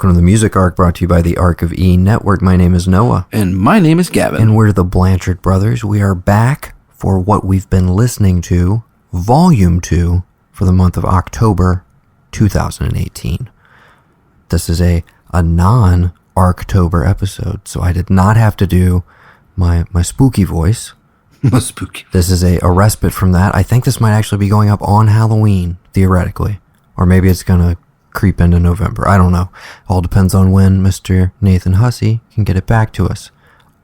Welcome to the Music Arc, brought to you by the Arc of E Network. My name is Noah. And my name is Gavin. And we're the Blanchard brothers. We are back for what we've been listening to, Volume 2, for the month of October 2018. This is a non-ARKTOBER episode, so I did not have to do my spooky voice. Spooky. This is a respite from that. I think this might actually be going up on Halloween, theoretically. Or maybe it's going to creep into November. I don't know. All depends on when Mr. Nathan Hussey can get it back to us.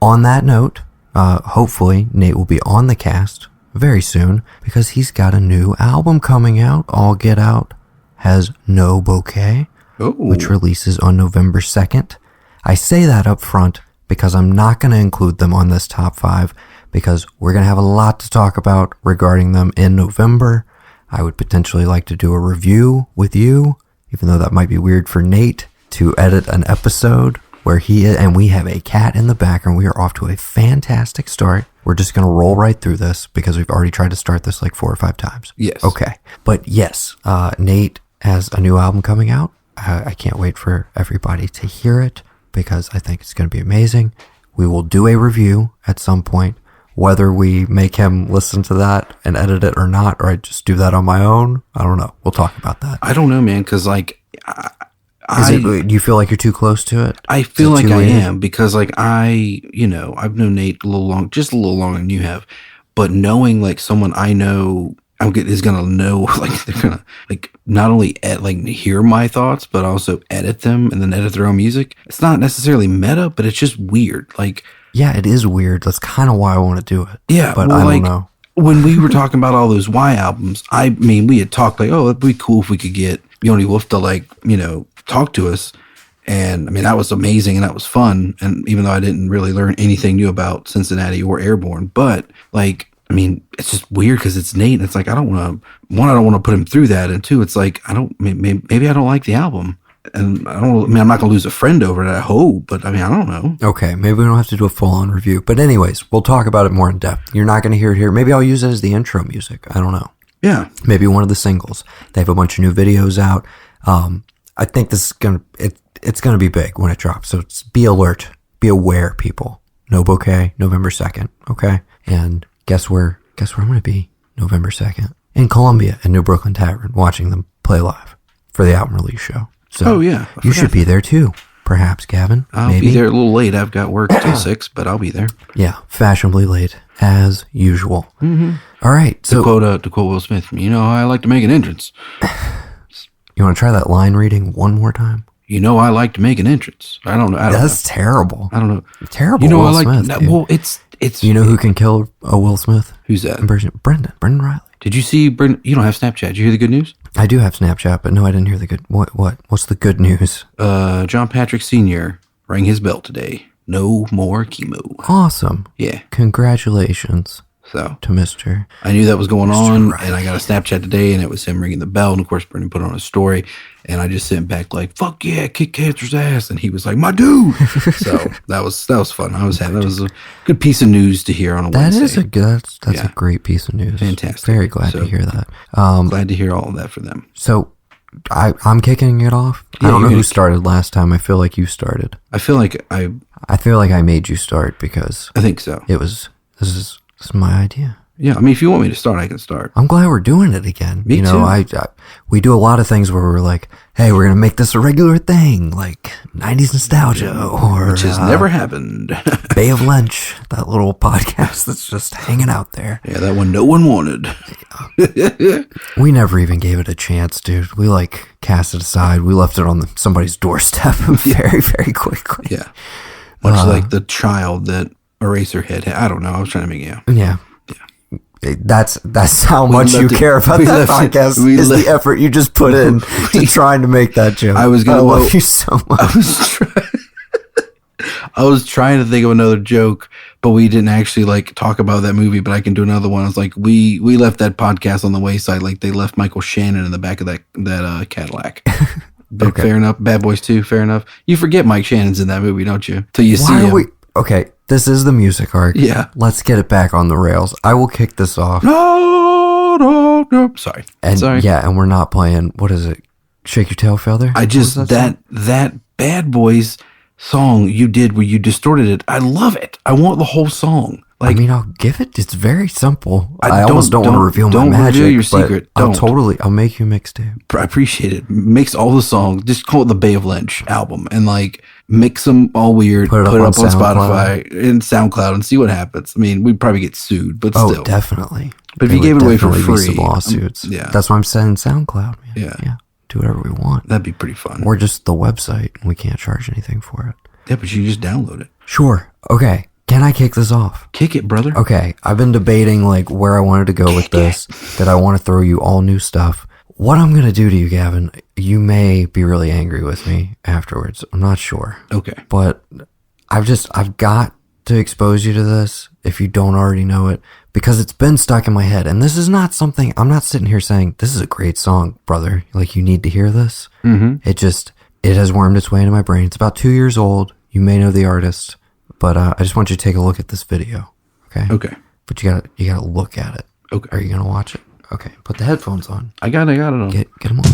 On that note, hopefully Nate will be on the cast very soon because he's got a new album coming out. All Get Out has No Bouquet, which releases on November 2nd. I say that up front because I'm not going to include them on this top 5 because we're going to have a lot to talk about regarding them in November. I would potentially like to do a review with you, even though that might be weird for Nate to edit an episode where he is, and we have a cat in the background. We are off to a fantastic start. We're just going to roll right through this because we've already tried to start this like 4 or 5 times. Yes. Okay. But yes, Nate has a new album coming out. I can't wait for everybody to hear it because I think it's going to be amazing. We will do a review at some point. Whether we make him listen to that and edit it or not, or I just do that on my own, I don't know. We'll talk about that. I don't know, man, because like, do you feel like you're too close to it? I feel like I am because like I've known Nate just a little longer than you have, but knowing like someone I know is gonna know, like they're gonna like not only hear my thoughts, but also edit them and then edit their own music. It's not necessarily meta, but it's just weird, like. Yeah, it is weird. That's kind of why I want to do it. Yeah, but I don't know. When we were talking about all those Y albums, I mean, we had talked like, oh, it'd be cool if we could get Yoni Wolf to talk to us. And I mean, that was amazing and that was fun. And even though I didn't really learn anything new about Cincinnati or Airborne, but like, I mean, it's just weird because it's Nate. And it's like, I don't want to put him through that. And 2, it's like, maybe I don't like the album. And I'm not going to lose a friend over it, I hope, but I mean, I don't know. Okay, maybe we don't have to do a full-on review. But anyways, we'll talk about it more in depth. You're not going to hear it here. Maybe I'll use it as the intro music. I don't know. Yeah. Maybe one of the singles. They have a bunch of new videos out. I think this is it's going to be big when it drops. So be alert. Be aware, people. No Bouquet, November 2nd, okay? And guess where I'm going to be November 2nd? In Columbia at New Brooklyn Tavern, watching them play live for the album release show. So you should be there too, perhaps, Gavin. I'll be there a little late. I've got work till 6, but I'll be there. Yeah, fashionably late, as usual. Mm-hmm. All right. So to quote Will Smith, I like to make an entrance. You want to try that line reading one more time? I like to make an entrance. I don't know. That's terrible. I don't know. Terrible. Will Smith. Well, it's. You know who can kill a Will Smith? Who's that? Brendan Riley. Did you see Brendan? You don't have Snapchat. Did you hear the good news? I do have Snapchat, but no, I didn't hear the good. What's the good news? John Patrick Sr. rang his bell today. No more chemo. Awesome. Yeah. Congratulations. So to Mr. I knew that was going on, Riley. and I got a Snapchat today, and it was him ringing the bell. And of course, Brendan put it on a story, and I just sent back like, "Fuck yeah, kick cancer's ass," and he was like, "My dude." So that was fun. I was happy. That was a good piece of news to hear on a Wednesday. That's a great piece of news. Fantastic. Very glad to hear that. Glad to hear all of that for them. So I'm kicking it off. Yeah, I don't know who started last time. I feel like you started. I feel like I made you start because I think so. This is my idea. Yeah, I mean, if you want me to start, I can start. I'm glad we're doing it again. Me too. We do a lot of things where we're like, hey, we're going to make this a regular thing, like 90s nostalgia, or which has never happened. Bay of Lunch, that little podcast that's just hanging out there. Yeah, that one no one wanted. We never even gave it a chance, dude. We cast it aside. We left it on somebody's doorstep very, very quickly. Yeah, much like the child that Eraserhead had. I don't know. I was trying to make it out. Yeah. That's how much you care about that podcast is the effort you just put in to trying to make that joke. I love you so much. I was trying to think of another joke, but we didn't actually talk about that movie, but I can do another one. I was like, we left that podcast on the wayside like they left Michael Shannon in the back of that Cadillac. Okay. Fair enough. Bad Boys 2, fair enough. You forget Mike Shannon's in that movie, don't you? Till you see him. Okay, this is the music arc. Yeah. Let's get it back on the rails. I will kick this off. No. Sorry. Yeah, and we're not playing, what is it? Shake Your Tail Feather? I just, that Bad Boys song you did where you distorted it. I love it. I want the whole song. Like, I mean, I'll give it. It's very simple. I almost don't want to reveal my magic. Don't reveal your secret. I'll make you a mixtape. I appreciate it. Mix all the songs. Just call it the Bay of Lynch album and like mix them all weird. Put it up on Spotify and SoundCloud and see what happens. I mean, we'd probably get sued, but still. Oh, definitely. But if you gave it away for free, some lawsuits. Yeah, that's why I'm saying SoundCloud. Man. Yeah. Do whatever we want. That'd be pretty fun. Or just the website. We can't charge anything for it. Yeah, but you just download it. Sure. Okay. Can I kick this off? Kick it, brother. Okay. I've been debating like where I wanted to go with this, that I want to throw you all new stuff. What I'm going to do to you, Gavin, you may be really angry with me afterwards. I'm not sure. Okay. But I've got to expose you to this if you don't already know it, because it's been stuck in my head. And this is not something, I'm not sitting here saying, this is a great song, brother. Like, you need to hear this. Mm-hmm. It has wormed its way into my brain. It's about 2 years old. You may know the artist, but I just want you to take a look at this video. Okay? Okay. But you gotta look at it. Okay. Are you gonna watch it? Okay. Put the headphones on. I got it on. Get them on.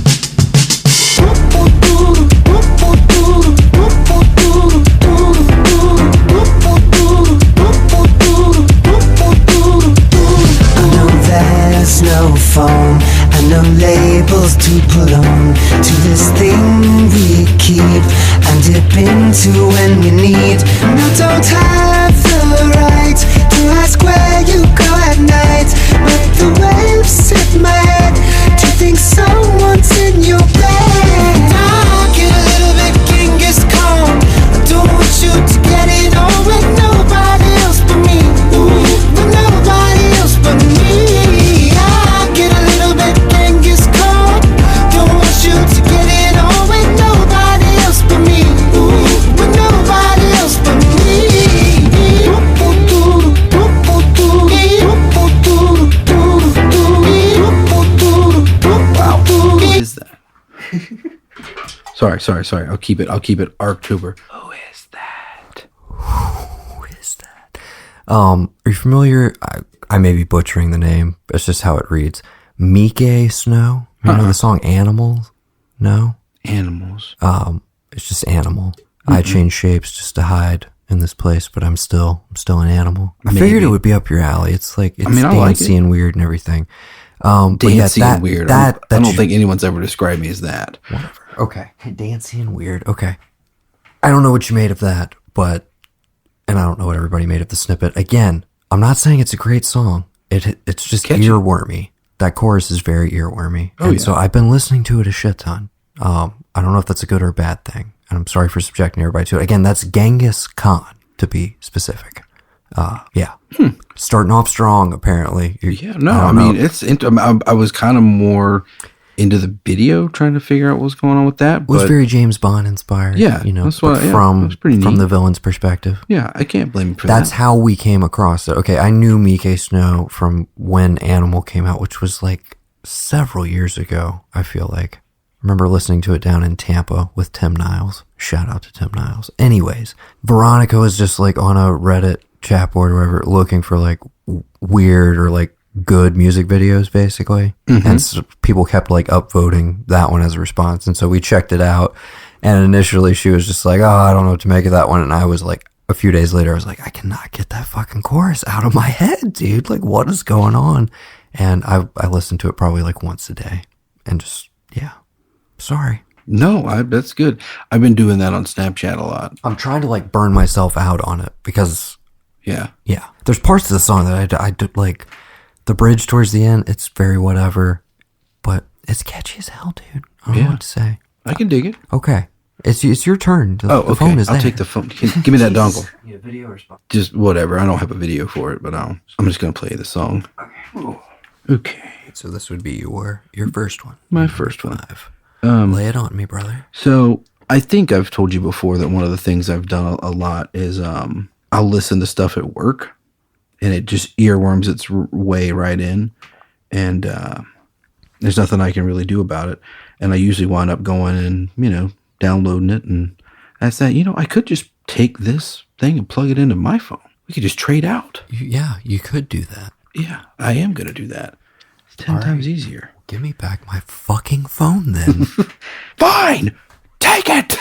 There's no phone and no labels to put on to this thing we keep and dip into when we need. No, don't have the right to ask where you go at night, but the waves hit my head to think someone's in your bed. I get a little bit Genghis Khan. I don't want you to get it on with nobody else but me. With nobody else but me. Sorry. I'll keep it ARKTOBER. Who is that? Are you familiar? I may be butchering the name. It's just how it reads. Mike Snow. You know the song Animals? No? Animals. It's just animal. I change shapes just to hide in this place, but I'm still an animal. I figured it would be up your alley. It's like, it's dancey and weird and everything. Dancey and weird. I don't think anyone's ever described me as that. Whatever. Okay. Dancey and weird. Okay. I don't know what you made of that, and I don't know what everybody made of the snippet. Again, I'm not saying it's a great song. It's just earwormy. That chorus is very earwormy. So I've been listening to it a shit ton. I don't know if that's a good or a bad thing. And I'm sorry for subjecting everybody to it. Again, that's Genghis Khan, to be specific. Starting off strong, apparently. I mean, I was kind of more into the video, trying to figure out what was going on with that. It was very James Bond inspired. Yeah, that's from the villain's perspective. Yeah, I can't blame him for that. That's how we came across it. Okay, I knew Mike Snow from when Animal came out, which was like several years ago, I feel like. I remember listening to it down in Tampa with Tim Niles. Shout out to Tim Niles. Anyways, Veronica was just like on a Reddit chat board or whatever, looking for like weird or like good music videos, basically. And so people kept like upvoting that one as a response. And so we checked it out. And initially she was just like, oh, I don't know what to make of that one. And I was like, a few days later, I was like, I cannot get that fucking chorus out of my head, dude. Like, what is going on? And I listened to it probably like once a day. And just, sorry. No, that's good. I've been doing that on Snapchat a lot. I'm trying to like burn myself out on it because... Yeah. There's parts of the song that I did, like the bridge towards the end. It's very whatever, but it's catchy as hell, dude. I don't know what to say. I can dig it. Okay. It's your turn. The phone is there. I'll take the phone. Give me that dongle. You have video response? Just whatever. I don't have a video for it, but I'm just going to play the song. Okay. So this would be your first one. My first one. Lay it on me, brother. So I think I've told you before that one of the things I've done a lot is I'll listen to stuff at work, and it just earworms its way right in, and there's nothing I can really do about it. And I usually wind up going and, downloading it, and that's that. I could just take this thing and plug it into my phone. We could just trade out. You could do that. Yeah, I am going to do that. It's 10 times easier. Give me back my fucking phone then. Fine! Take it!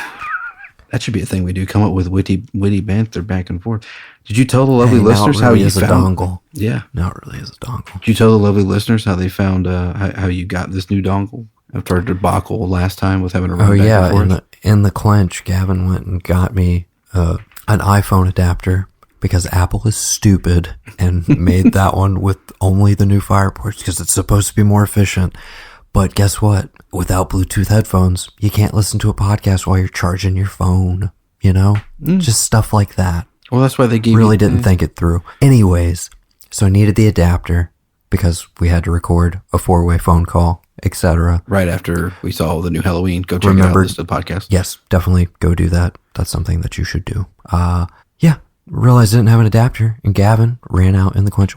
That should be a thing we do. Come up with witty banter back and forth. Did you tell the lovely Hey, listeners now it really how you is found? a dongle. Yeah. Now it really is a dongle. Did you tell the lovely listeners how they found how you got this new dongle after our debacle last time with having to run back and forth? In the clinch, Gavin went and got me an iPhone adapter because Apple is stupid and made that one with only the new Fire ports because it's supposed to be more efficient. But guess what? Without Bluetooth headphones, you can't listen to a podcast while you're charging your phone. You know, just stuff like that. Well, that's why they gave really didn't think it through. Anyways, so I needed the adapter because we had to record a 4-way phone call, etc. Right after we saw the new Halloween. Go check it out. Listen to the podcast. Yes, definitely go do that. That's something that you should do. Realized I didn't have an adapter, and Gavin ran out in the clinch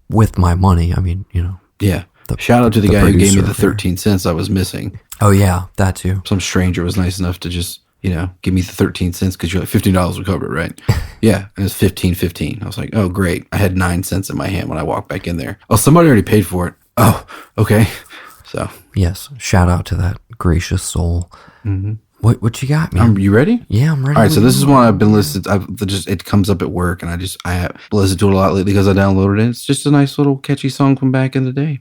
with my money. I mean, you know. Yeah. Shout out to the guy who gave me the 13 cents I was missing. Oh, yeah, that too. Some stranger was nice enough to just, give me the 13 cents because you're like, $15 will cover it, right? Yeah, and it's $15.15. I was like, oh, great. I had 9 cents in my hand when I walked back in there. Oh, somebody already paid for it. Oh, okay. So. Yes, shout out to that gracious soul. Mm-hmm. What you got, man? You ready? Yeah, I'm ready. All right, so this is one I've been listening to. It comes up at work, and I have listened to it a lot lately because I downloaded it. It's just a nice little catchy song from back in the day.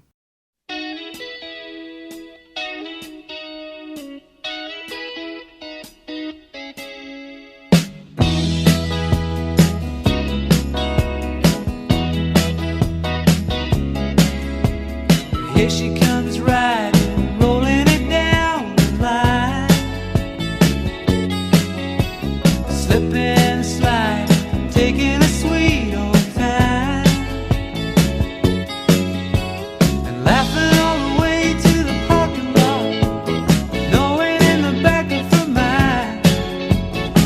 Here she comes riding, rolling it down the line, slipping, sliding, taking a sweet old time, and laughing all the way to the parking lot, knowing in the back of her mind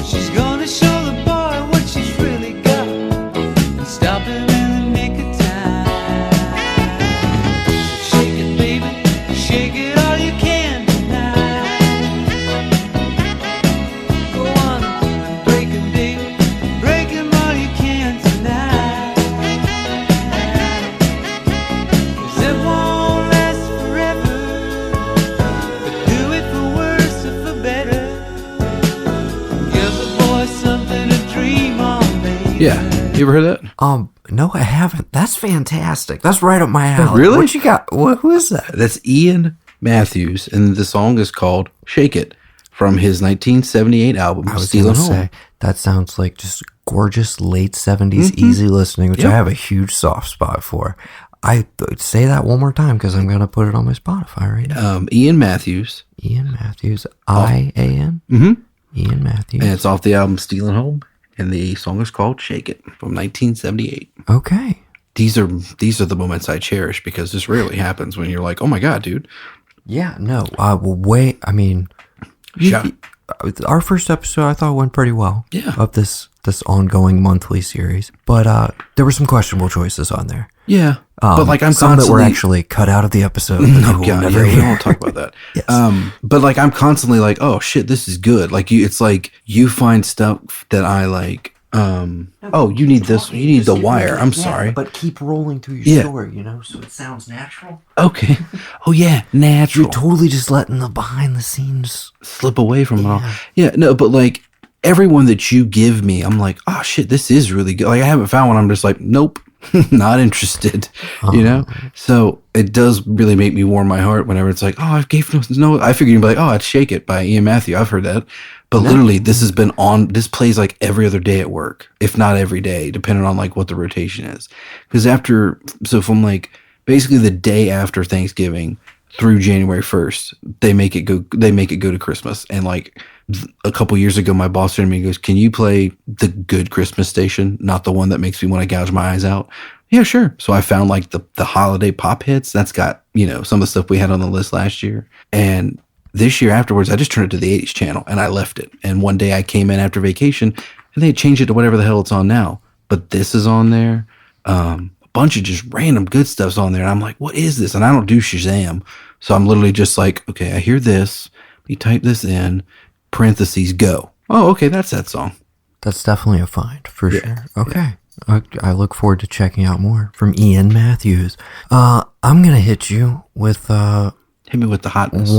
she's gonna show the boy what she's really got and stop him in the nick of time. Shake it all you can tonight. Go on and break him, baby. Break him all you can tonight. 'Cause it won't last forever, but do it for worse or for better. Give the boy something to dream on, baby. Yeah. You ever heard that? No, I haven't. That's fantastic. That's right up my alley. Really? What you got? Who is that? That's Ian Matthews, and the song is called Shake It from his 1978 album, I was Stealin' going to Home. say, that sounds like just gorgeous late 70s easy listening, which I have a huge soft spot for. I say that one more time because I'm going to put it on my Spotify right now. Ian Matthews. Ian Matthews, I-A-N? Mm-hmm. Ian Matthews. And it's off the album Stealin' Home, and the song is called Shake It from 1978. Okay. These are the moments I cherish because this rarely happens when you're like, oh my God, dude. Yeah, no. Our first episode I thought went pretty well. Yeah. Of this ongoing monthly series. But there were some questionable choices on there. Yeah. But like I'm some constantly... that were actually cut out of the episode. No, God, we won't talk about that. Yes. But like I'm constantly like, oh shit, this is good. Like it's like you find stuff that I like. Oh, you need this. You need The Wire. I'm sorry. But keep rolling through your story, so it sounds natural. Okay. Oh yeah, natural. You're totally just letting the behind the scenes slip away from it all. Yeah, no, but like everyone that you give me, I'm like, oh shit, this is really good. Like I haven't found one. I'm just like, nope, not interested. So it does really make me warm my heart whenever it's like, oh, I gave no. I figured you'd be like, oh, I'd Shake It by Ian Matthews. I've heard that. But literally, this has been on, this plays like every other day at work, if not every day, depending on like what the rotation is. Because from like basically the day after Thanksgiving through January 1st, they make it go to Christmas. And like a couple years ago, my boss turned to me and goes, can you play the good Christmas station, not the one that makes me want to gouge my eyes out? Yeah, sure. So I found like the holiday pop hits. That's got, some of the stuff we had on the list last year. And this year afterwards, I just turned it to the 80s channel and I left it. And one day I came in after vacation and they changed it to whatever the hell it's on now. But this is on there. A bunch of just random good stuff's on there. And I'm like, what is this? And I don't do Shazam. So I'm literally just like, okay, I hear this. We type this in, parentheses, go. Oh, okay, that's that song. That's definitely a find for sure. Okay. I look forward to checking out more from Ian Matthews. I'm going to hit you with... Hit me with the hotness.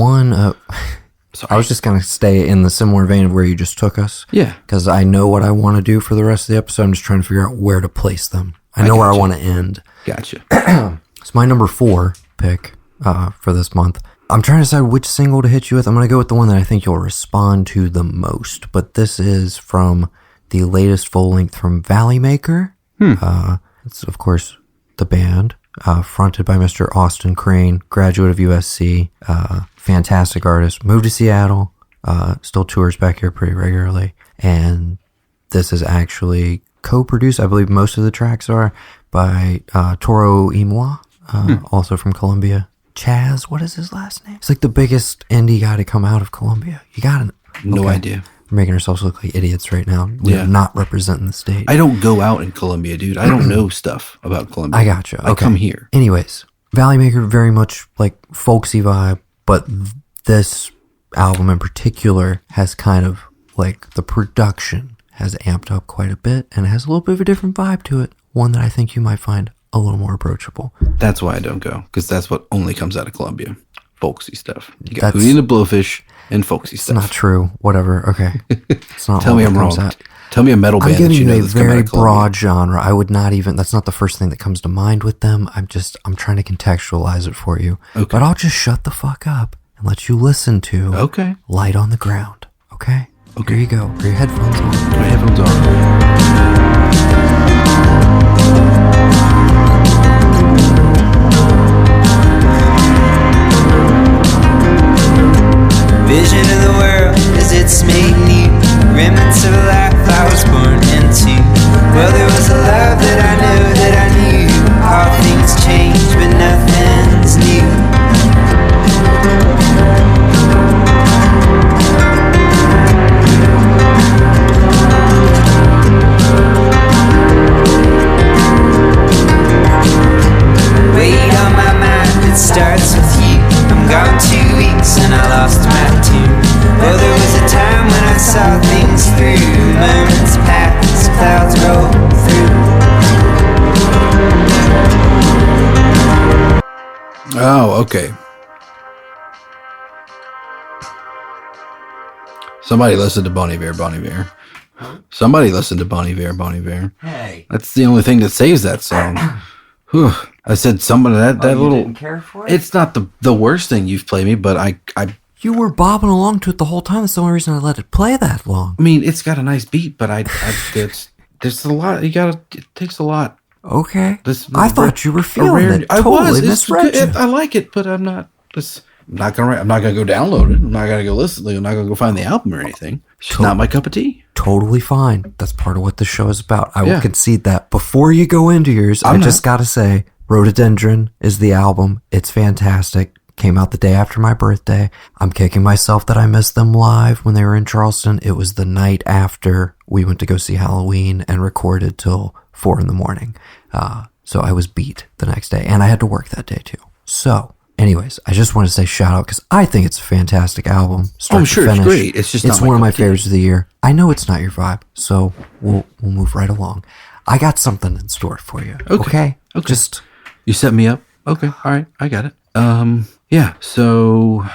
Sorry. I was just going to stay in the similar vein of where you just took us. Yeah. Because I know what I want to do for the rest of the episode. I'm just trying to figure out where to place them. I know where I want to end. Gotcha. It's my number 4 pick for this month. I'm trying to decide which single to hit you with. I'm going to go with the one that I think you'll respond to the most. But this is from the latest full length from Valley Maker. It's, of course, the band. Fronted by Mr. Austin Crane, graduate of USC, fantastic artist, moved to Seattle, still tours back here pretty regularly, and this is actually co-produced, I believe most of the tracks are, by Toro Imoa, also from Colombia. Chaz, what is his last name? He's like the biggest indie guy to come out of Colombia. You got it. No idea. We're making ourselves look like idiots right now. We're not representing the state. I don't go out in Colombia, dude. I don't know stuff about Colombia. I gotcha. Okay. I come here. Anyways, Valley Maker, very much like folksy vibe, but this album in particular has kind of like the production has amped up quite a bit and has a little bit of a different vibe to it. One that I think you might find a little more approachable. That's why I don't go, because that's what only comes out of Colombia. Folksy stuff. You got That's- Hootie and the Blowfish and folksy It's stuff. not true. Whatever. Okay. It's not. Tell all me that I'm comes wrong. out. Tell me a metal I'm band that giving you know you a that's coming out very of Colombia. broad genre. I would not even. That's not the first thing that comes to mind with them. I'm trying to contextualize it for you. Okay. But I'll just shut the fuck up and let you listen to. Okay. Light on the Ground. Okay. Okay. Here you go. Put your headphones on. My headphones on. Vision of the world as it's made new. Remnants of a life I was born into. Well, there was a love that I knew that I knew. All things change, but nothing's new. Weight on my mind, it starts with you. I'm gone 2 weeks and I lost my tune. Well, there was a time when I saw things through. Moments pass, clouds roll through. Oh, okay. Somebody listened to Bon Iver, Bon Iver. Somebody listened to Bon Iver, Bon Iver. Hey. That's the only thing that saves that song. Whew. I said somebody that little. Didn't care for it? It's not the worst thing you've played me, but I You were bobbing along to it the whole time. That's the only reason I let it play that long. mean, it's got a nice beat, but there's a lot. It takes a lot. Okay. This- I thought you were feeling it. I Totally was. It's misread good. you. I like it, but I'm not gonna go download it. I'm not gonna go listen. I'm not gonna go find the album or anything. It's just not my cup of tea. Totally fine. That's part of what the show is about. I will Yeah. concede that. Before you go into yours, I just gotta say, Rhododendron is the album. It's fantastic. Came out the day after my birthday. I'm kicking myself that I missed them live when they were in Charleston. It was the night after we went to go see Halloween and recorded till 4 a.m. So I was beat the next day, and I had to work that day too. So, anyways, I just want to say shout out because I think it's a fantastic album. Start to Sure, it's finish. great. It's just not my one of cup my of tea. favorites of the year. I know it's not your vibe, so we'll move right along. I got something in store for you. Okay. Just You set me up. Okay. All right. I got it. Yeah. So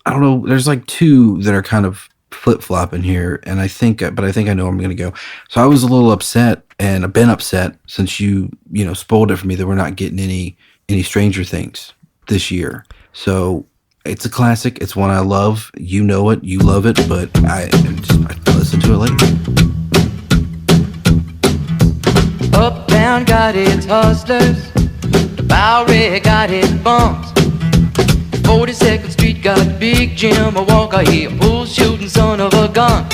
I don't know. There's like 2 that are kind of flip flopping here, and I think I know where I'm going to go. So I was a little upset, and I've been upset since you spoiled it for me that we're not getting any Stranger Things this year. So it's a classic. It's one I love. You know it. You love it. But I listen to it later. Up down got its hustlers, the Bowery got its bums. 42nd Street got Big Jim, a Walker, he a bull shooting son of a gun.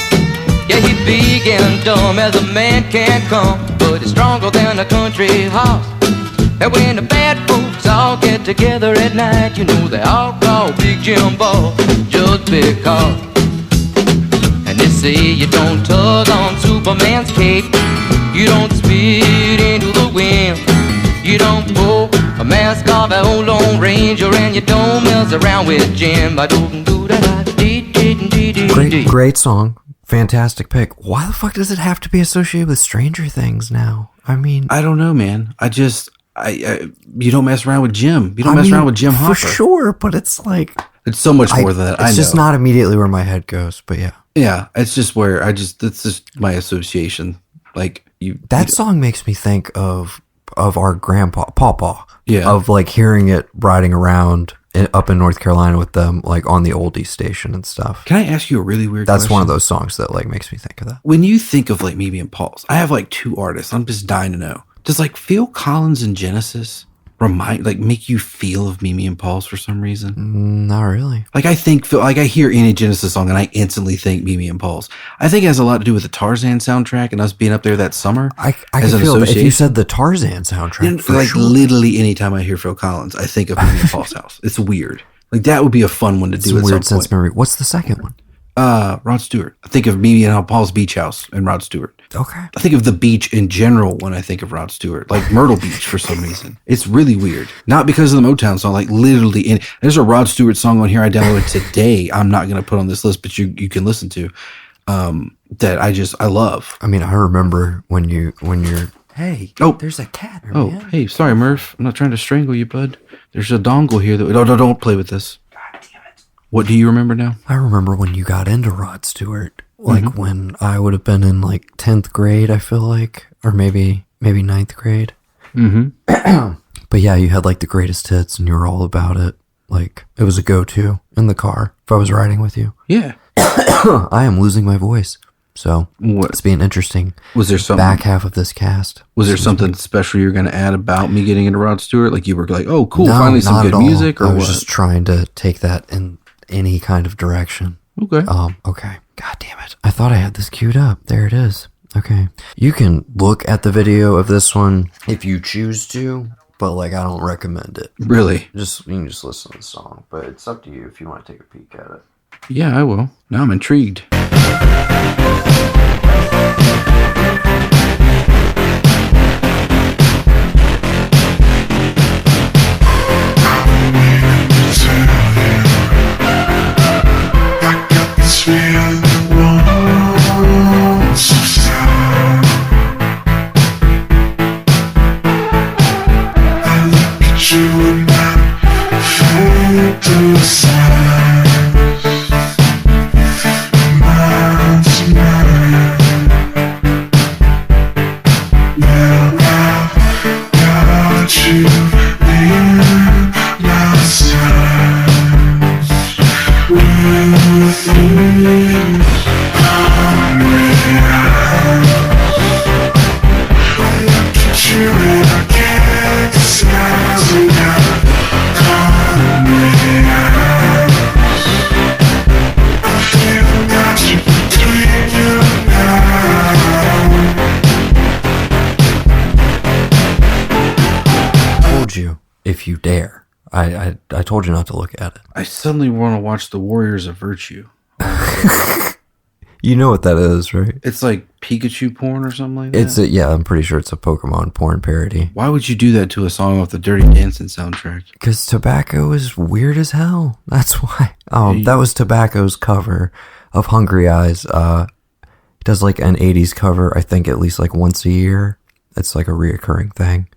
Yeah, he big and dumb as a man can come, but he's stronger than a country horse. And when the bad folks all get together at night, you know they all call Big Jim boss just because. And they say you don't tug on Superman's cape, you don't spit into the wind, you don't pull a mask off an old Lone Ranger, and you don't mess around with Jim. great song. Fantastic pick. Why the fuck does it have to be associated with Stranger Things now? I mean, I don't know, man. I just you don't mess around with Jim. You don't mess around with Jim Hopper. For sure, but it's like It's so much more than that. It's just not immediately where my head goes, but yeah. Yeah, it's just where that's just my association. Like that song makes me think of our grandpa, Pawpaw. Yeah. Of like hearing it riding around up in North Carolina with them, like on the oldies station and stuff. Can I ask you a really weird question? That's one of those songs that like makes me think of that. When you think of like Mimi and Paul's, I have like two artists. I'm just dying to know. Does like Phil Collins and Genesis make you feel of Mimi and Paul's for some reason? Not really. Like I hear any Genesis song and I instantly think Mimi and Paul's. I think it has a lot to do with the Tarzan soundtrack and us being up there that summer. I can feel that if you said the Tarzan soundtrack, for like sure. literally anytime I hear Phil Collins, I think of Mimi and Paul's house. It's weird. Like that would be a fun one to do. It's a weird sense memory. What's the second one? Rod Stewart. I think of Mimi and Paul's Beach House and Rod Stewart. Okay. I think of the beach in general when I think of Rod Stewart, like Myrtle Beach for some reason. It's really weird. Not because of the Motown song, like literally. There's a Rod Stewart song on here I downloaded today. I'm not going to put on this list, but you can listen to. That I love. I mean, I remember when you're. Hey, there's a cat. Oh, man. Hey, sorry, Murph. I'm not trying to strangle you, bud. There's a dongle here that. No, don't play with this. God damn it. What do you remember now? I remember when you got into Rod Stewart. Like when I would have been in like 10th grade, I feel like, or maybe 9th grade. Mm-hmm. But yeah, you had like the greatest hits and you were all about it. Like it was a go-to in the car if I was riding with you. Yeah. I am losing my voice. So it's being interesting. Was there something back half of this cast? Was there something special you're going to add about me getting into Rod Stewart? Like you were like, oh, cool, no, finally some good music, or I was what? just trying to take that in any kind of direction. Okay. Okay. God damn it. I thought I had this queued up. There it is. Okay. You can look at the video of this one if you choose to, but like I don't recommend it. Really? You can just listen to the song, but it's up to you if you want to take a peek at it. Yeah, I will. Now I'm intrigued. If you dare. I told you not to look at it. I suddenly want to watch The Warriors of Virtue. You know what that is, right? It's like Pikachu porn or something like that? Yeah, I'm pretty sure it's a Pokemon porn parody. Why would you do that to a song off the Dirty Dancing soundtrack? Because Tobacco is weird as hell. That's why. That was Tobacco's cover of Hungry Eyes. He does like an 80s cover, I think at least like once a year. It's like a reoccurring thing.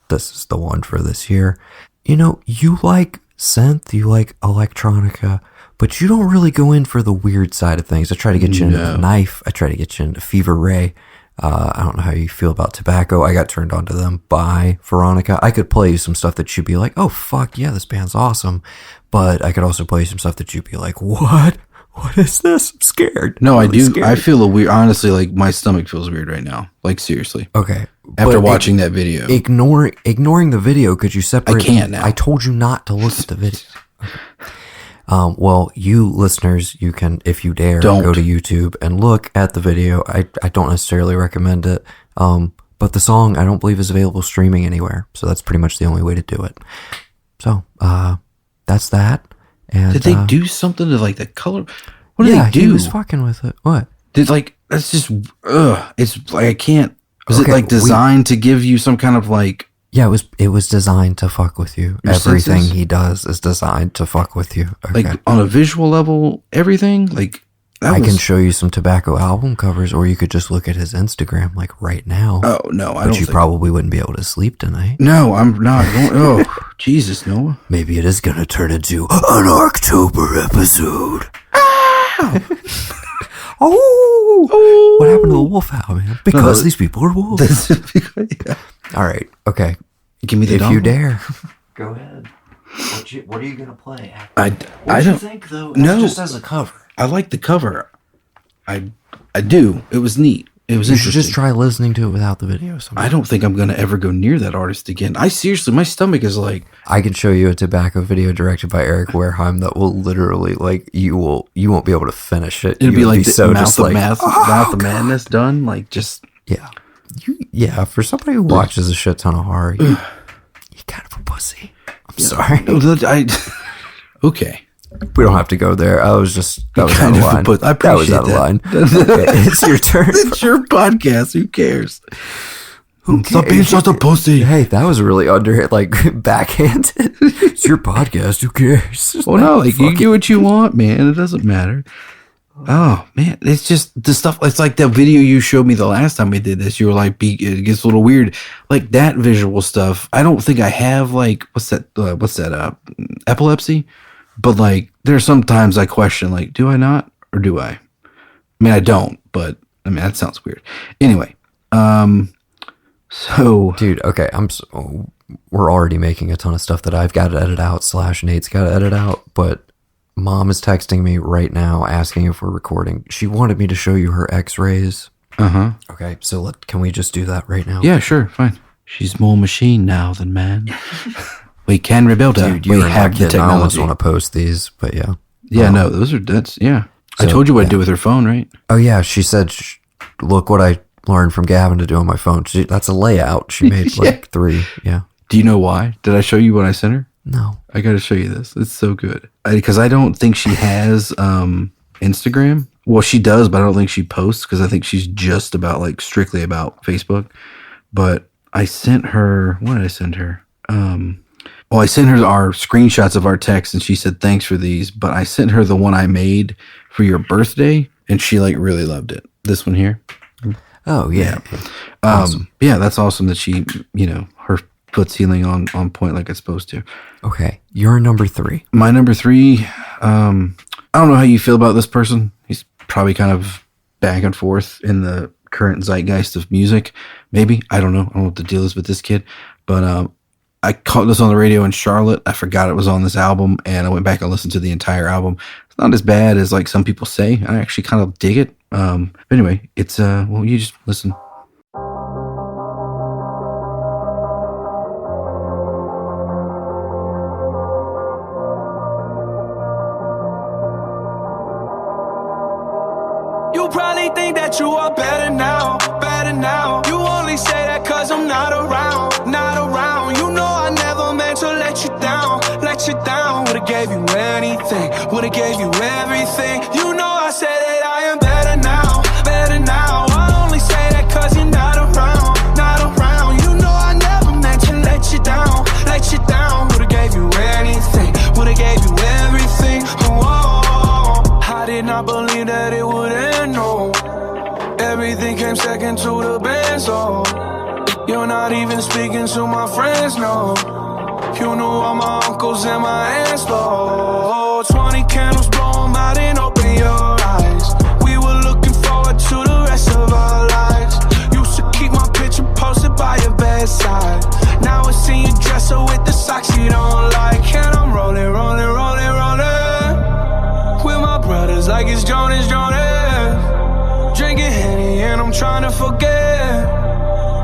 This is the one for this year. You know, you like synth, you like electronica, but you don't really go in for the weird side of things. I try to get you into the Knife. I try to get you into Fever Ray. I don't know how you feel about Tobacco. I got turned on to them by Veronica. I could play you some stuff that you'd be like, oh, fuck, yeah, this band's awesome. But I could also play you some stuff that you'd be like, what? What is this? I'm scared. No, I'm really I do. Scared. I feel a weird, honestly, like my stomach feels weird right now. Like seriously. Okay. After watching that video. Ignoring the video, could you separate? I can't now. I told you not to look at the video. Okay. Well, you listeners, you can, if you dare, go to YouTube and look at the video. I don't necessarily recommend it. But the song, I don't believe is available streaming anywhere. So that's pretty much the only way to do it. So, that's that. And, did they do something to like the color? What did they do? He was fucking with it. What? Did like, that's just, it's like, I can't, was it like designed to give you some kind of like, yeah, it was designed to fuck with you. Everything senses? He does is designed to fuck with you. Okay. Like on a visual level, everything? Like I can show you some Tobacco album covers, or you could just look at his Instagram like right now. Oh no, I don't. But you probably wouldn't be able to sleep tonight. No, I'm not going. Oh, Jesus, Noah. Maybe it is gonna turn into an ARKTOBER episode. Oh, what happened to the wolf howl, man? Because these people are wolves. Yeah. All right, okay. Give me the if dongle. you dare. Go ahead. What are you gonna play? I don't think though. No, just as a cover. I like the cover. I do. It was neat. It was You interesting. should just try listening to it without the video. I don't think I'm gonna ever go near that artist again. I seriously, my stomach is like. I can show you a Tobacco video directed by Eric Wareheim that will literally like you won't be able to finish it. It'll be You'll like the so mouth just of like mouth of madness done. Like just yeah. For somebody who watches a shit ton of horror, you kind of a pussy. I'm sorry. Okay. We don't have to go there. That was out of line. I appreciate that was out of line. Okay, it's your turn. It's your podcast. Who cares? Stop being such a pussy. Hey, that was really backhanded. It's your podcast. Who cares? Well, no, like you do what you want, man. It doesn't matter. Oh man, it's just the stuff. It's like that video you showed me the last time we did this. You were like, it gets a little weird. Like that visual stuff. I don't think I have like what's that? Epilepsy. But like, there's sometimes I question like, do I not or do I? I mean, I don't. But I mean, that sounds weird. Anyway, so dude, okay, we're already making a ton of stuff that I've got to edit out / Nate's got to edit out, but Mom is texting me right now asking if we're recording. She wanted me to show you her x-rays. Okay, so can we just do that right now? Yeah, sure, fine. She's more machine now than man. We can rebuild her. Dude, you we have have the I almost technology. want to post these, but yeah. Yeah, no, that's yeah. I So, told you what I'd do with her phone, right? Oh yeah, she said, look what I learned from Gavin to do on my phone. That's a layout. She made like 3. Yeah. Do you know why? Did I show you what I sent her? No. I got to show you this. It's so good. Because I don't think she has Instagram. Well, she does, but I don't think she posts because I think she's just about like strictly about Facebook. But I sent her, what did I send her? Well, I sent her our screenshots of our text and she said, thanks for these. But I sent her the one I made for your birthday and she like really loved it. This one here. Oh yeah. Awesome. Yeah, that's awesome that she, her foot's healing on point like it's supposed to. Okay. You're number 3. My number 3, I don't know how you feel about this person. He's probably kind of back and forth in the current zeitgeist of music. Maybe. I don't know. I don't know what the deal is with this kid. But I caught this on the radio in Charlotte. I forgot it was on this album, and I went back and listened to the entire album. It's not as bad as like some people say. I actually kind of dig it. But anyway, it's well, you just listen. You probably think that you are better now, better now. You only say that cause I'm not around, not around. You know I never meant to let you down, let you down. Would've gave you anything, would've gave you everything. You know I said that I am better now, better now. I only say that cause you're not around, not around. You know I never meant to let you down, let you down. Would've gave you anything, would've gave you everything. Oh, I did not believe that it would end, no. Everything came second to the band, so you're not even speaking to my friends, no. You knew all my uncles and my aunts, though. 20 candles, blow 'em out and open your eyes. We were looking forward to the rest of our lives. Used to keep my picture posted by your bedside. Now I see you dresser with the socks you don't like. And I'm rolling, rolling, rolling, rolling with my brothers like it's Jonas, Jonas. Drinking Henny and I'm trying to forget,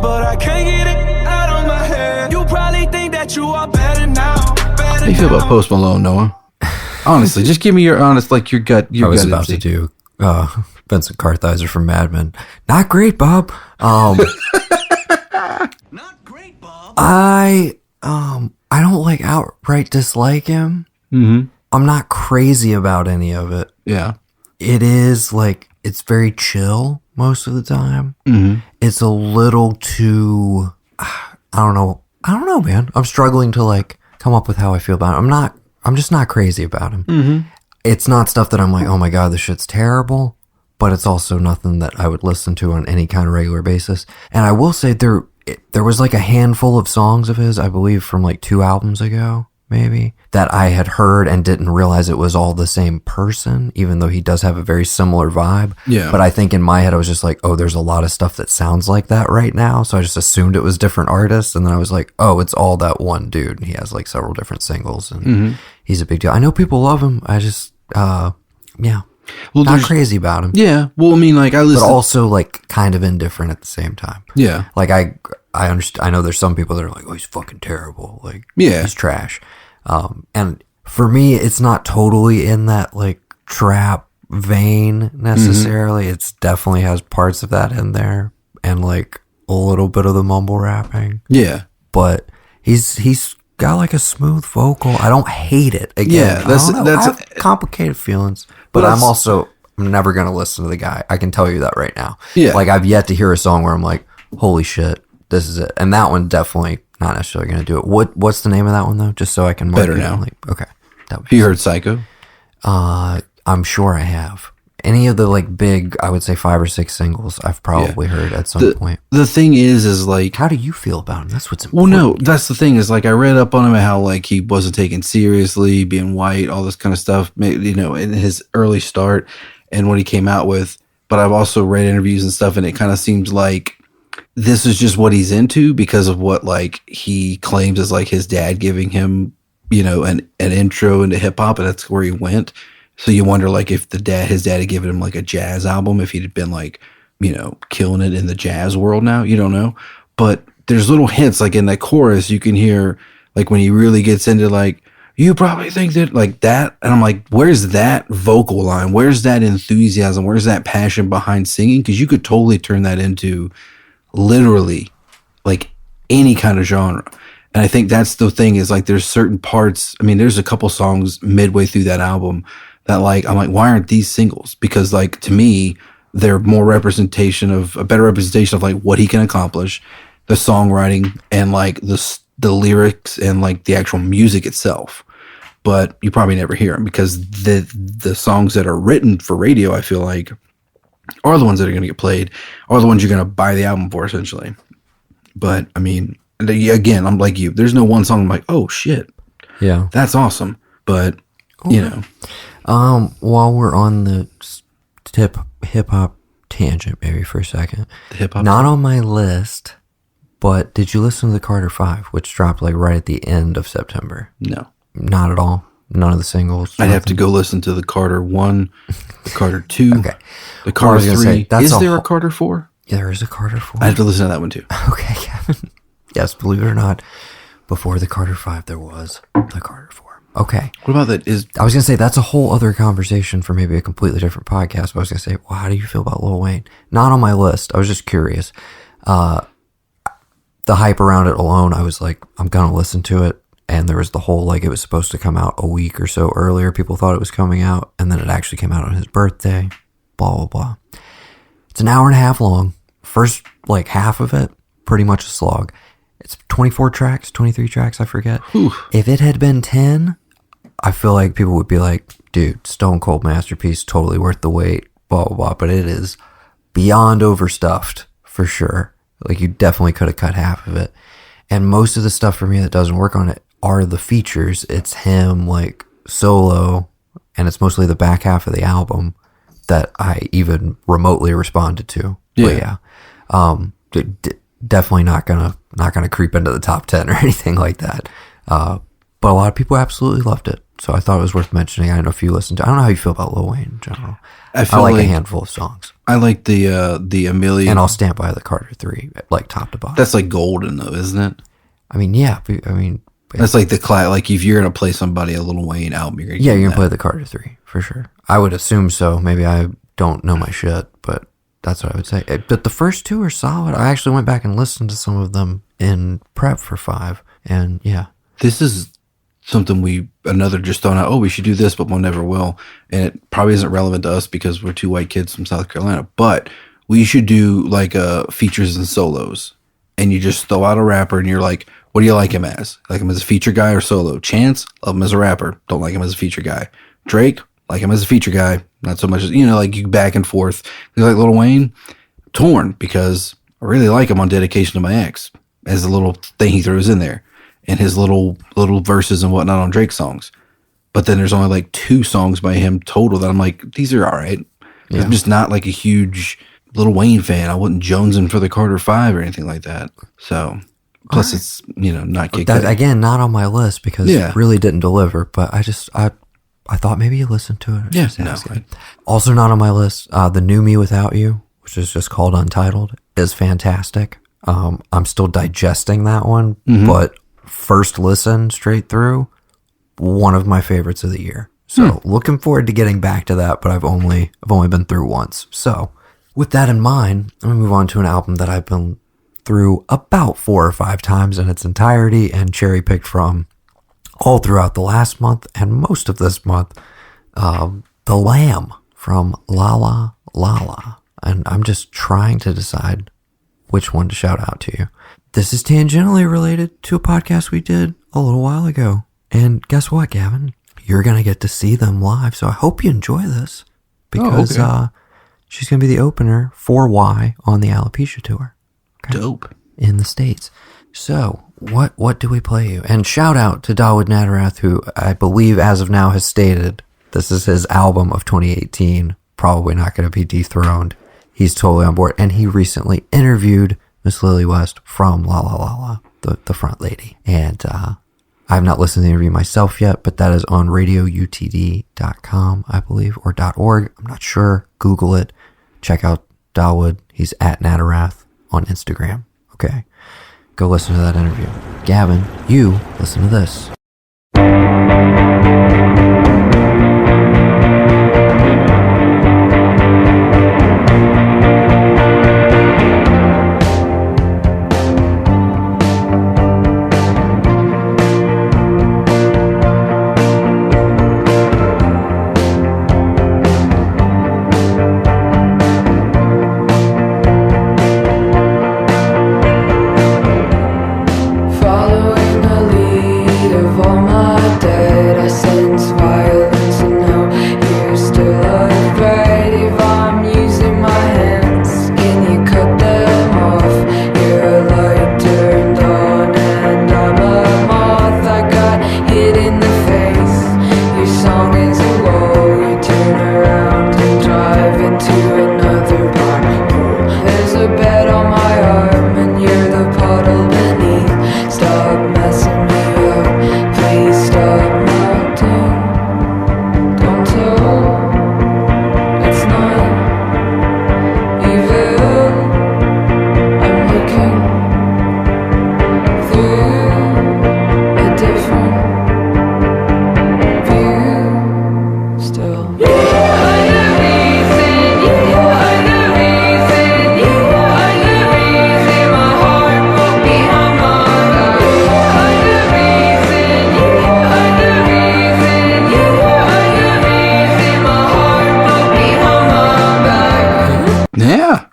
but I can't get it out of my head. You probably think that you are better now, better. How do you feel about Post Malone, Noah? Honestly, just give me your honest, like your gut. I was about to do Vincent Kartheiser from Mad Men. Not great, Bob. Not great, Bob. I don't like outright dislike him. Mm-hmm. I'm not crazy about any of it. Yeah. It is like, it's very chill most of the time. Mm-hmm. It's a little too, I don't know, man. I'm struggling to like come up with how I feel about him. I'm just not crazy about him. Mm-hmm. it's not stuff that I'm like, oh my God, this shit's terrible, but it's also nothing that I would listen to on any kind of regular basis. And I will say there was like a handful of songs of his, I believe from like 2 albums ago, maybe, that I had heard and didn't realize it was all the same person, even though he does have a very similar vibe. Yeah. But I think in my head, I was just like, oh, there's a lot of stuff that sounds like that right now. So I just assumed it was different artists. And then I was like, oh, it's all that one dude. And he has like several different singles and he's a big deal. I know people love him. I just, yeah. Well, Not crazy about him. Yeah. Well, I mean, like, I listen. But also like kind of indifferent at the same time. Yeah. Like I understand. I know there's some people that are like, oh, he's fucking terrible. Like, yeah, he's trash. And for me, it's not totally in that like trap vein necessarily. It's definitely has parts of that in there and like a little bit of the mumble rapping. Yeah. But he's got like a smooth vocal. I don't hate it. Again, Yeah, that's I have complicated feelings, but I'm never going to listen to the guy. I can tell you that right now. Yeah. Like I've yet to hear a song where I'm like, holy shit, this is it. And that one definitely not necessarily going to do it. What's the name of that one though? Just so I can mark Better it Now. down. Like, okay. That would Have you heard Psycho? I'm sure I have. Any of the like big, I would say 5 or 6 singles I've probably heard at some point. The thing is like, How do you feel about him? That's what's well, important. no, that's the thing is like, I read up on him and how like he wasn't taken seriously, being white, all this kind of stuff, you know, in his early start and what he came out with. But I've also read interviews and stuff, and it kind of seems like this is just what he's into because of what like he claims is like his dad giving him, you know, an intro into hip hop, and that's where he went. So you wonder like if his dad had given him like a jazz album, if he'd been like, you know, killing it in the jazz world now, you don't know. But there's little hints like in that chorus you can hear like when he really gets into like, you probably think that like that. And I'm like, where's that vocal line? Where's that enthusiasm? Where's that passion behind singing? Because you could totally turn that into literally like any kind of genre. And I think that's the thing is like there's certain parts. I mean, there's a couple songs midway through that album that like I'm like, why aren't these singles? Because like to me, they're a better representation of like what he can accomplish, the songwriting and like the lyrics and like the actual music itself. But you probably never hear them because the songs that are written for radio, I feel like, are the ones that are going to get played, are the ones you're going to buy the album for essentially. But I mean, again, I'm like you. There's no one song I'm like, oh shit, Yeah. that's awesome. But you know. While we're on the hip hop tangent, maybe for a second, The hip-hop not on my list, but did you listen to the Carter 5, which dropped like right at the end of September? No. Not at all. None of the singles. I'd have to go listen to the Carter 1, the Carter 2, Okay. the Carter was gonna 3. say, that's Is a there a whole- Carter 4? Yeah, there is a Carter 4. I have to listen to that one too. Okay, Gavin. Yes, believe it or not, before the Carter 5, there was the Carter 4. Okay. What about that? I was going to say that's a whole other conversation for maybe a completely different podcast. But I was going to say, well, how do you feel about Lil Wayne? Not on my list. I was just curious. The hype around it alone, I was like, I'm going to listen to it. And there was the whole, like, it was supposed to come out a week or so earlier. People thought it was coming out. And then it actually came out on his birthday. Blah, blah, blah. It's an hour and a half long. First, like, half of it, pretty much a slog. It's 24 tracks, 23 tracks, I forget. Oof. If it had been 10... I feel like people would be like, dude, stone cold masterpiece, totally worth the wait, blah, blah, blah. But it is beyond overstuffed, for sure. Like, you definitely could have cut half of it. And most of the stuff for me that doesn't work on it are the features. It's him, like, solo, and it's mostly the back half of the album that I even remotely responded to. Yeah. But yeah, definitely not gonna creep into the top 10 or anything like that. But a lot of people absolutely loved it. So I thought it was worth mentioning. I don't know if you listened to it. I don't know how you feel about Lil Wayne in general. I I like a handful of songs. I like the Amelia. And I'll stand by the Carter 3, like top to bottom. That's like golden though, isn't it? I mean, yeah. I mean, That's like the like if you're gonna play somebody a Lil Wayne album, you're gonna yeah, give you're them going to play the Carter 3, for sure. I would assume so. Maybe I don't know my shit, but that's what I would say. But the first 2 are solid. I actually went back and listened to some of them in prep for 5. And yeah. This is something another just thrown out, oh, we should do this, but we'll never will. And it probably isn't relevant to us because we're 2 white kids from South Carolina. But we should do like features and solos. And you just throw out a rapper and you're like, what do you like him as? Like him as a feature guy or solo? Chance, love him as a rapper. Don't like him as a feature guy. Drake, like him as a feature guy, not so much as, you know, like you back and forth. You like Lil Wayne? Torn, because I really like him on Dedication to My Ex as a little thing he throws in there and his little verses and whatnot on Drake songs. But then there's only like 2 songs by him total that I'm like, these are all right. Yeah. I'm just not like a huge Lil Wayne fan. I wasn't jonesing for the Carter 5 or anything like that. So, plus it's, you know, not kicked that, again, not on my list because it really didn't deliver. But I thought maybe you listened to it. Yeah, no. Also not on my list, The New Me Without You, which is just called Untitled, is fantastic. I'm still digesting that one, but first listen straight through, one of my favorites of the year. So looking forward to getting back to that, but I've only been through once. So with that in mind, I'm going to move on to an album that I've been through about 4 or 5 times in its entirety and cherry picked from all throughout the last month and most of this month. The Lamb from La La La La. And I'm just trying to decide which one to shout out to you. This is tangentially related to a podcast we did a little while ago. And guess what, Gavin? You're going to get to see them live. So I hope you enjoy this because she's going to be the opener for Y on the Alopecia tour. Okay? Dope. In the States. So what do we play you? And shout out to Dawood Natarath, who I believe as of now has stated this is his album of 2018. Probably not going to be dethroned. He's totally on board. And he recently interviewed Miss Lily West from La La La La, the front lady. And I have not listened to the interview myself yet, but that is on radioutd.com, I believe, or .org. I'm not sure. Google it. Check out Dawood. He's at Natarath on Instagram. Okay. Go listen to that interview. Gavin, you listen to this.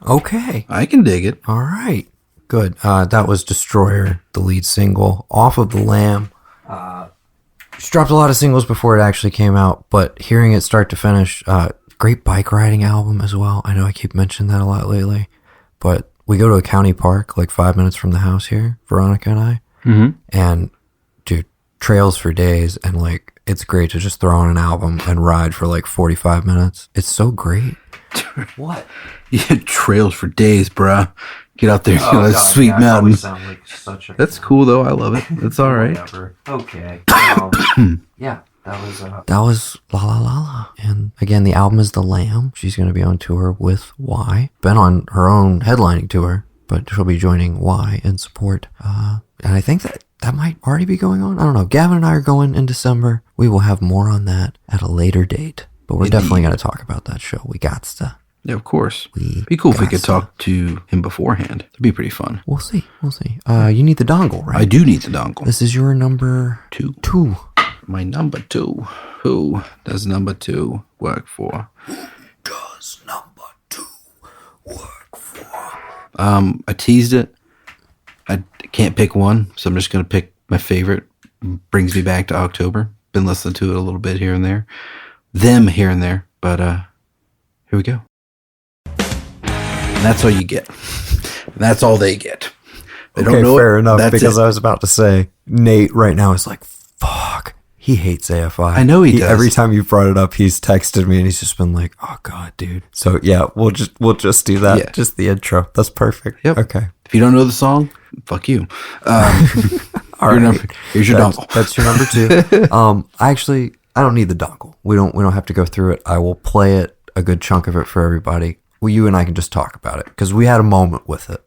Okay. I can dig it. All right. Good. That was Destroyer, the lead single off of The Lamb. She dropped a lot of singles before it actually came out, but hearing it start to finish, great bike riding album as well. I know I keep mentioning that a lot lately, but we go to a county park like 5 minutes from the house here, Veronica and I, and dude, trails for days, and like it's great to just throw on an album and ride for like 45 minutes. It's so great. What? Yeah, trails for days, bruh. Get out there, God, sweet mountain. Like that's cool though. I love it. That's all right. Whatever. Okay. Yeah, that was La La La La. And again, the album is The Lamb. She's going to be on tour with Y. Been on her own headlining tour, but she'll be joining Y in support. And I think that might already be going on. I don't know. Gavin and I are going in December. We will have more on that at a later date. But we're definitely going to talk about that show. We got to. Yeah, of course. It'd be cool if we could talk to him beforehand. It'd be pretty fun. We'll see. You need the dongle, right? I do need the dongle. This is your number 2. My number 2. Who does number 2 work for? I teased it. I can't pick one, so I'm just going to pick my favorite. Brings me back to October. Been listening to it a little bit here and there. them here and there. But here we go. And that's all you get. That's all they get. They don't know fair it. enough. That's because it. I was about to say, Nate right now is like, fuck. He hates AFI. I know he does. Every time you brought it up, he's texted me and he's just been like, "Oh God, dude." So yeah, we'll just do that. Yeah. Just the intro. That's perfect. Yep. Okay. If you don't know the song, fuck you. All right. Here's your dongle. That's your number 2. I don't need the dongle. We don't have to go through it. I will play it, a good chunk of it for everybody. Well, you and I can just talk about it because we had a moment with it.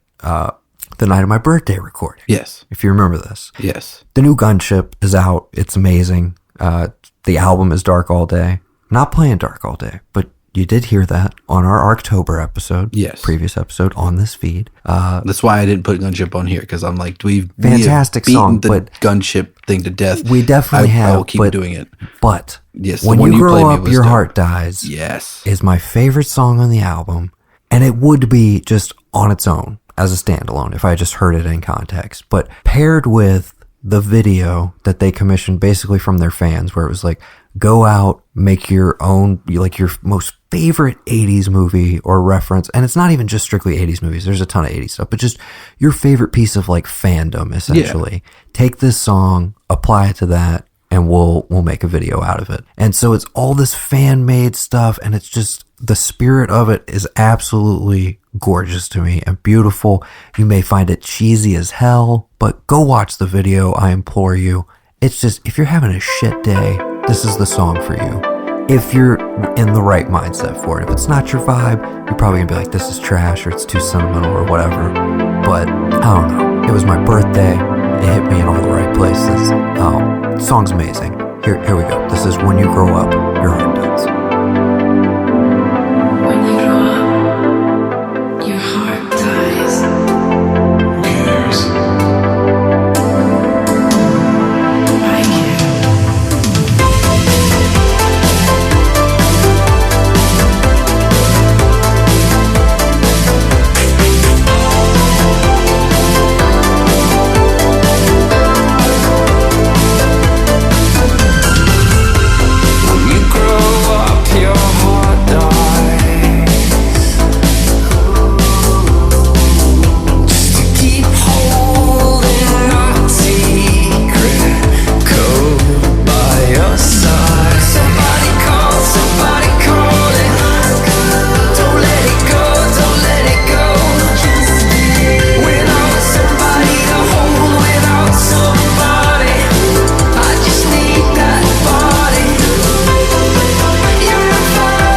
The night of my birthday recording. Yes. If you remember this. Yes. The new Gunship is out. It's amazing. The album is Dark All Day. I'm not playing Dark All Day, but you did hear that on our ARKTOBER episode. Yes. Previous episode on this feed. That's why I didn't put Gunship on here, because I'm like, Fantastic we have song, beaten the but Gunship thing to death. We definitely have. I will keep doing it. But yes, the when one you you played grow me up, was your dope. heart dies. Yes. Is my favorite song on the album, and it would be just on its own as a standalone if I just heard it in context. But paired with the video that they commissioned basically from their fans, where it was like, go out, make your own, like your most favorite 80s movie or reference. And it's not even just strictly 80s movies. There's a ton of 80s stuff, but just your favorite piece of like fandom, essentially. Yeah. Take this song, apply it to that, and we'll make a video out of it. And so it's all this fan-made stuff, and it's just, the spirit of it is absolutely gorgeous to me and beautiful. You may find it cheesy as hell, but go watch the video, I implore you. It's just, if you're having a shit day, this is the song for you. If you're in the right mindset for it. If it's not your vibe, you're probably gonna be like, this is trash, or it's too sentimental, or whatever. But I don't know. It was my birthday. It hit me in all the right places. Song's amazing. Here we go. This is When You Grow Up, Your Heart Dies. When you grow up, your heart dies. Who cares? I care. When you grow up, your heart dies. Just to keep holding our secret code by your side. Somebody call it. Don't let it go, don't let it go. Without somebody to hold, without somebody, I just need that body. You're a fire,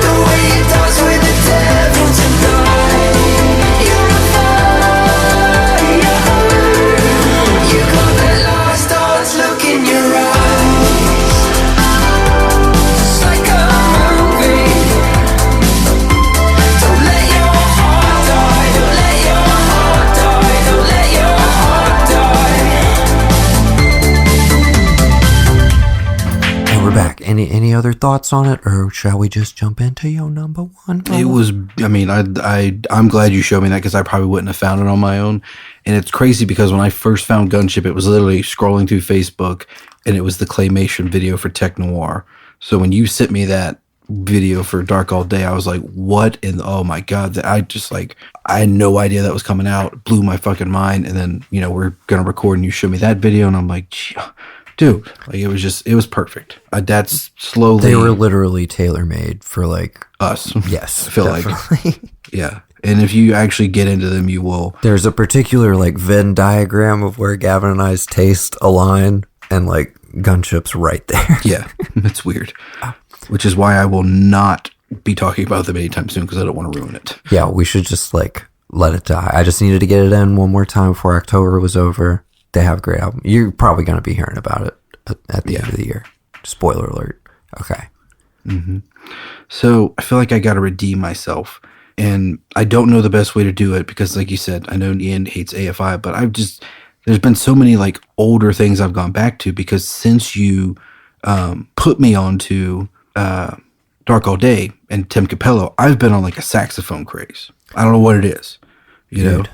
the way it does with the devil tonight. You're a fire, you got that lost arts look in your eyes, just like a movie. Don't let your heart die, don't let your heart die, don't let your heart die. And we're back. Any other thoughts on it, or shall we just jump into your number 1? It was, I mean, I'm glad you showed me that, because I probably wouldn't have found it on my own. And it's crazy because when I first found Gunship, it was literally scrolling through Facebook, and it was the claymation video for Tech Noir. So when you sent me that video for Dark All Day, I was like, what in, oh my God, I just like, I had no idea that was coming out. It blew my fucking mind. And then, we're going to record and you showed me that video, and I'm like, gee, dude, like it was perfect. That's slowly. They were literally tailor-made for like us. Yes, I feel definitely. like, yeah. And if you actually get into them, you will. There's a particular like Venn diagram of where Gavin and I's taste align, and like Gunship's right there. Yeah, it's weird. Which is why I will not be talking about them anytime soon, because I don't want to ruin it. Yeah, we should just like let it die. I just needed to get it in one more time before October was over. They have a great album. You're probably going to be hearing about it at the end of the year. Spoiler alert. Okay. Mm-hmm. So I feel like I got to redeem myself. And I don't know the best way to do it because, like you said, I know Ian hates AFI, but there's been so many like older things I've gone back to, because since you put me onto Dark All Day and Tim Capello, I've been on like a saxophone craze. I don't know what it is, you know?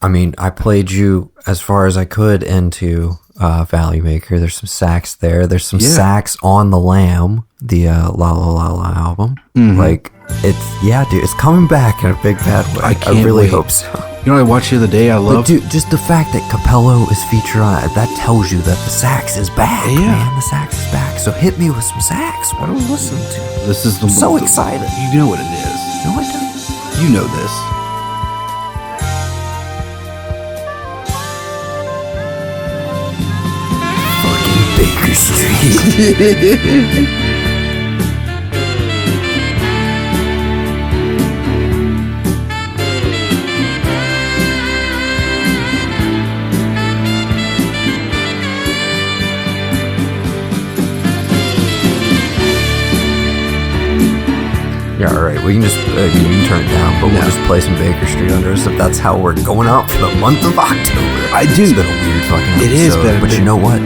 I mean, I played you as far as I could into Value Maker. There's some sax there. There's some sax on the Lamb, the La La La La album. Like, dude, it's coming back in a big bad way. I really hope so. You know what I watched the other day? I love... But dude, just the fact that Capello is featured on it, that tells you that the sax is back, man. The sax is back. So hit me with some sax. What are we listening to? This is I'm so excited. You know what it is. No, I don't. You know this. Baker Street. Yeah, all right. We can just you can turn it down, but we'll just play some Baker Street under us if that's how we're going out for the month of October. It's been a weird fucking episode. It is, but you know what?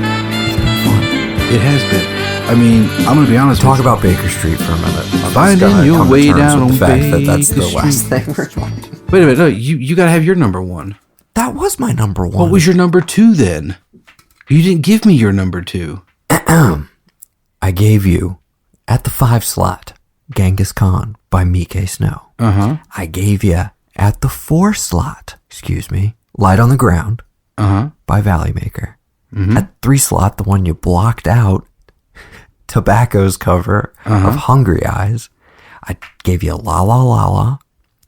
It has been. I mean, I'm going to be honest with you. Talk about Baker Street for a minute. Finding your way down on Baker that's the last thing we're doing. Wait a minute. No, you got to have your number one. That was my number one. What was your number two then? You didn't give me your number two. I gave you, at the 5 slot, Genghis Khan by Mike Snow. I gave you, at the 4 slot, Light on the Ground by Valley Maker. At 3 slot, the one you blocked out, Tobacco's cover of Hungry Eyes. I gave you La La La La,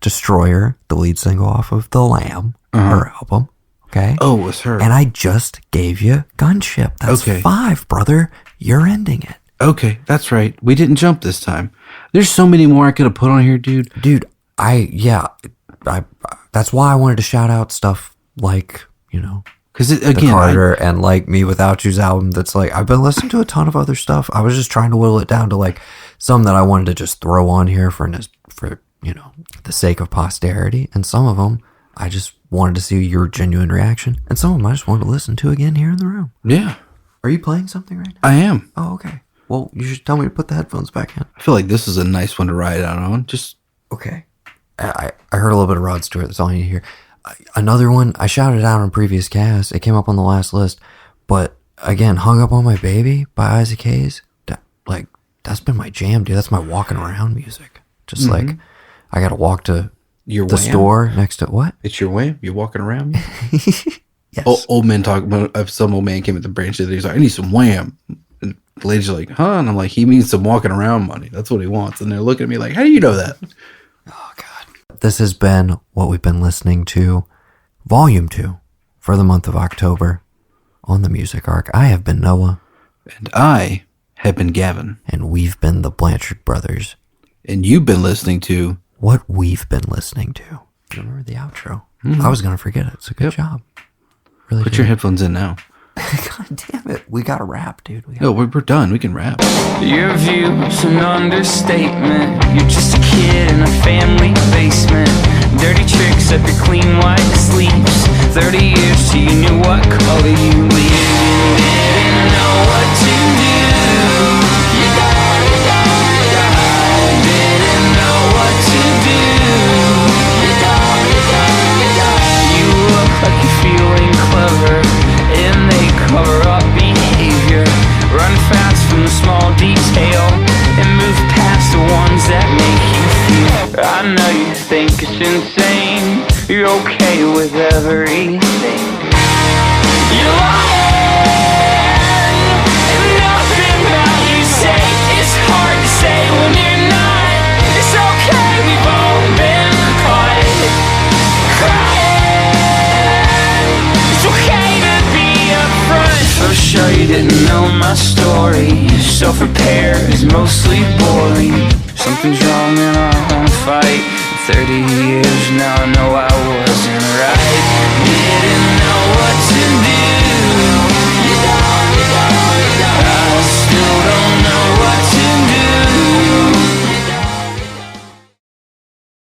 Destroyer, the lead single off of The Lamb, her album. Okay? Oh, it was her. And I just gave you Gunship. That's 5, brother. You're ending it. Okay, that's right. We didn't jump this time. There's so many more I could have put on here, dude. Dude, that's why I wanted to shout out stuff like, because the Carter and like Me Without You's album. That's like, I've been listening to a ton of other stuff. I was just trying to whittle it down to like some that I wanted to just throw on here for the sake of posterity. And some of them I just wanted to see your genuine reaction. And some of them I just wanted to listen to again here in the room. Yeah. Are you playing something right now? I am. Oh, okay. Well, you should tell me to put the headphones back in. I feel like this is a nice one to ride out on. Just okay. I heard a little bit of Rod Stewart. That's all you need to hear. Another one, I shouted out on previous cast. It came up on the last list. But again, Hung Up on My Baby by Isaac Hayes. That's been my jam, dude. That's my walking around music. Just like, I got to walk to the store next to what? It's your wham? You're walking around? Yes. Old men talk about, some old man came at the branch today. He's like, I need some wham. And the ladies are like, huh? And I'm like, he means some walking around money. That's what he wants. And they're looking at me like, how do you know that? Oh, God. This has been what we've been listening to, Volume 2, for the month of October on the Music Arc. I have been Noah. And I have been Gavin. And we've been the Blanchard Brothers. And you've been listening to What We've Been Listening to. Do you remember the outro? I was going to forget it. It's a good job. Really Put your headphones in now. God damn it. We got to rap, dude. We're done. We can rap. Your view's an understatement. You're just a kid in a family basement. Dirty tricks up your clean white sleeves. 30 years till you knew what color you leave. Didn't know what to do. Didn't know what to do. You look like you're feeling clever, and they cover up behavior. Run fast from the small detail and move past the ones that make you feel. I know you think it's insane. You're okay with everything. You're lying, and nothing that you say is hard to say when you're not. It's okay, we've all been caught crying. It's okay to be upfront. For sure you didn't know my story. Self-repair is mostly boring. Something's wrong in our home fight. 30 years now I know I wasn't right. Didn't